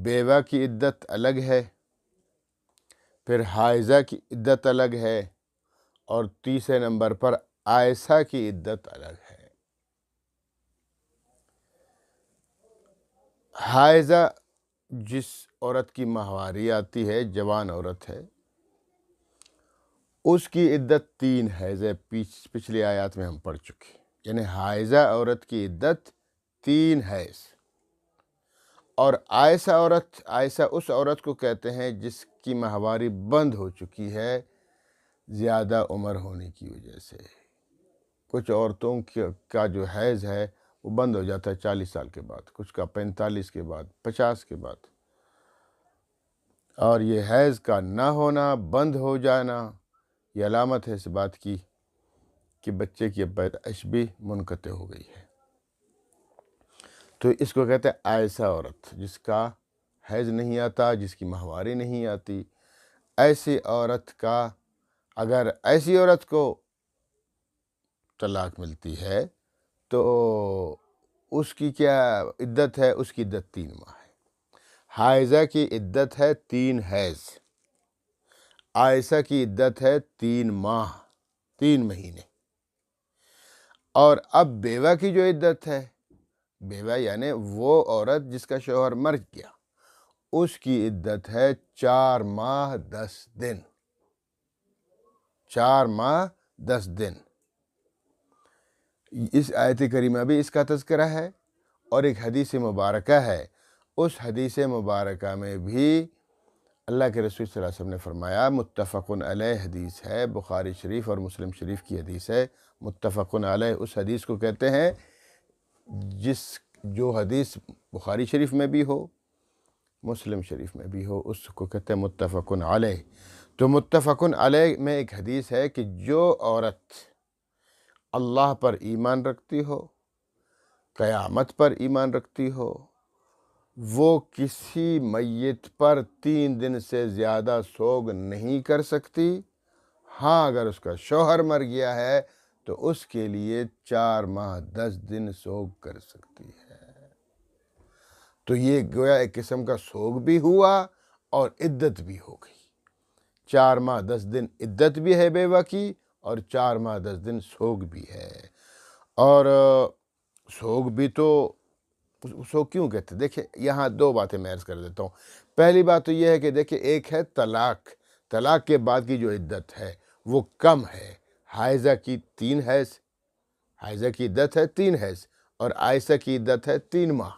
بیوہ کی عدت الگ ہے، پھر حائضہ کی عدت الگ ہے، اور تیسرے نمبر پر عائشہ کی عدت الگ ہے۔ حائضہ جس عورت کی ماہواری آتی ہے، جوان عورت ہے، اس کی عدت 3 حیض ہے۔ پچھلی آیات میں ہم پڑھ چکے، یعنی حائضہ عورت کی عدت 3 حیض۔ اور عائشہ اس عورت کو کہتے ہیں جس کی ماہواری بند ہو چکی ہے زیادہ عمر ہونے کی وجہ سے۔ کچھ عورتوں کا جو حیض ہے وہ بند ہو جاتا ہے 40 سال کے بعد، کچھ کا 45 کے بعد، 50 کے بعد۔ اور یہ حیض کا نہ ہونا، بند ہو جانا، یہ علامت ہے اس بات کی کہ بچے کی پیدائش بھی منقطع ہو گئی ہے۔ تو اس کو کہتے ہیں عائشہ عورت، جس کا حیض نہیں آتا، جس کی ماہواری نہیں آتی۔ ایسی عورت کو طلاق ملتی ہے تو اس کی کیا عدت ہے؟ اس کی عدت 3 ماہ ہے۔ حائضہ کی عدت ہے 3 حیض، عائشہ کی عدت ہے 3 ماہ، 3 مہینے۔ اور اب بیوہ کی جو عدت ہے، بیوہ یعنی وہ عورت جس کا شوہر مر گیا، اس کی عدت ہے 4 ماہ 10 دن۔ 4 ماہ 10 دن۔ اس آیت کریمہ بھی اس کا تذکرہ ہے، اور ایک حدیث مبارکہ ہے۔ اس حدیث مبارکہ میں بھی اللہ کے رسول صلی اللہ علیہ وسلم نے فرمایا، متفق علیہ حدیث ہے، بخاری شریف اور مسلم شریف کی حدیث ہے، متفق علیہ اس حدیث کو کہتے ہیں جو حدیث بخاری شریف میں بھی ہو، مسلم شریف میں بھی ہو، اس کو کہتے ہیں متفق علیہ۔ تو متفق علیہ میں ایک حدیث ہے کہ جو عورت اللہ پر ایمان رکھتی ہو، قیامت پر ایمان رکھتی ہو، وہ کسی میت پر 3 دن سے زیادہ سوگ نہیں کر سکتی۔ ہاں، اگر اس کا شوہر مر گیا ہے تو اس کے لیے 4 ماہ 10 دن سوگ کر سکتی ہے۔ تو یہ گویا ایک قسم کا سوگ بھی ہوا اور عدت بھی ہو گئی۔ 4 ماہ 10 دن عدت بھی ہے بیوہ کی، اور 4 ماہ 10 دن سوگ بھی ہے۔ اور سوگ بھی تو سوگ کیوں کہتے ہیں؟ دیکھیں، یہاں 2 باتیں میں عرض کر دیتا ہوں۔ پہلی بات تو یہ ہے کہ دیکھیں، ایک ہے طلاق۔ طلاق کے بعد کی جو عدت ہے وہ کم ہے۔ حائضہ کی 3 حیض، حائضہ کی عدت ہے 3 حیض، اور عائشہ کی عدت ہے 3 ماہ۔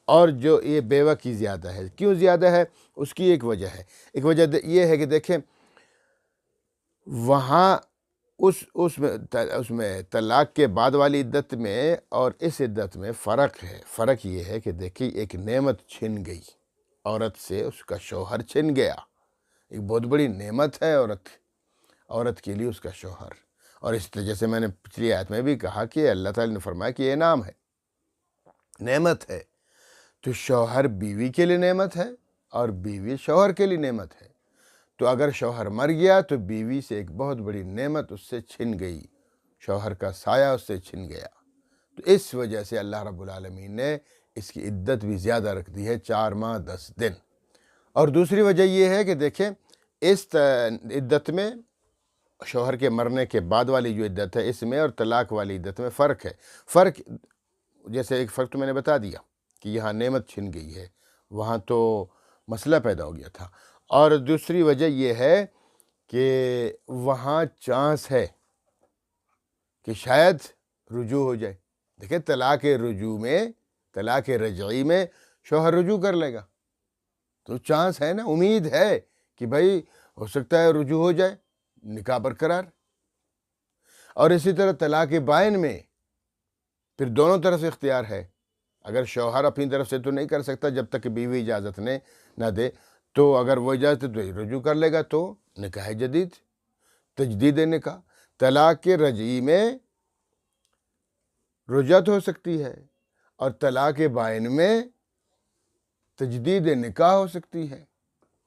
اور جو یہ بیوہ کی زیادہ ہے، کیوں زیادہ ہے؟ اس کی ایک وجہ ہے۔ ایک وجہ یہ ہے کہ دیکھیں، وہاں اس میں طلاق کے بعد والی عدت میں اور اس عدت میں فرق ہے۔ فرق یہ ہے کہ دیکھیں، ایک نعمت چھن گئی عورت سے، اس کا شوہر چھن گیا۔ ایک بہت بڑی نعمت ہے عورت کے لیے اس کا شوہر۔ اور اس طرح جیسے میں نے پچھلی آیت میں بھی کہا کہ اللہ تعالی نے فرمایا کہ یہ انعام ہے، نعمت ہے۔ تو شوہر بیوی کے لیے نعمت ہے، اور بیوی شوہر کے لیے نعمت ہے۔ تو اگر شوہر مر گیا تو بیوی سے ایک بہت بڑی نعمت اس سے چھن گئی، شوہر کا سایہ اس سے چھن گیا۔ تو اس وجہ سے اللہ رب العالمین نے اس کی عدت بھی زیادہ رکھ دی ہے، 4 ماہ 10 دن۔ اور دوسری وجہ یہ ہے کہ دیکھیں، اس عدت میں شوہر کے مرنے کے بعد والی جو عدت ہے، اس میں اور طلاق والی عدت میں فرق ہے۔ فرق جیسے ایک فرق تو میں نے بتا دیا کہ یہاں نعمت چھن گئی ہے، وہاں تو مسئلہ پیدا ہو گیا تھا۔ اور دوسری وجہ یہ ہے کہ وہاں چانس ہے کہ شاید رجوع ہو جائے۔ دیکھیں، طلاق رجعی میں شوہر رجوع کر لے گا، تو چانس ہے نا، امید ہے کہ بھائی ہو سکتا ہے رجوع ہو جائے، نکاح برقرار۔ اور اسی طرح طلاق بائن میں پھر دونوں طرف اختیار ہے۔ اگر شوہر اپنی طرف سے تو نہیں کر سکتا جب تک کہ بیوی اجازت نہ دے، تو اگر وہ اجازت تو رجوع کر لے گا، تو نکاح جدید، تجدید نکاح۔ طلاق رجعی میں رجعت ہو سکتی ہے، اور طلاق بائن میں تجدید نکاح ہو سکتی ہے،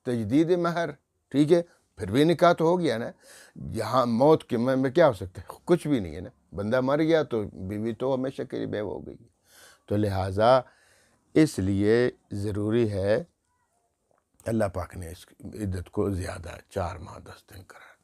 تجدید مہر۔ ٹھیک ہے، پھر بھی نکاح تو ہو گیا نا۔ یہاں موت کے میں کیا ہو سکتا ہے؟ کچھ بھی نہیں ہے نا۔ بندہ مر گیا تو بیوی تو ہمیشہ کے لیے بیوہ ہو گئی۔ تو لہٰذا اس لیے ضروری ہے، اللہ پاک نے اس عدت کو زیادہ 4 ماہ 10 دن قرار دیا۔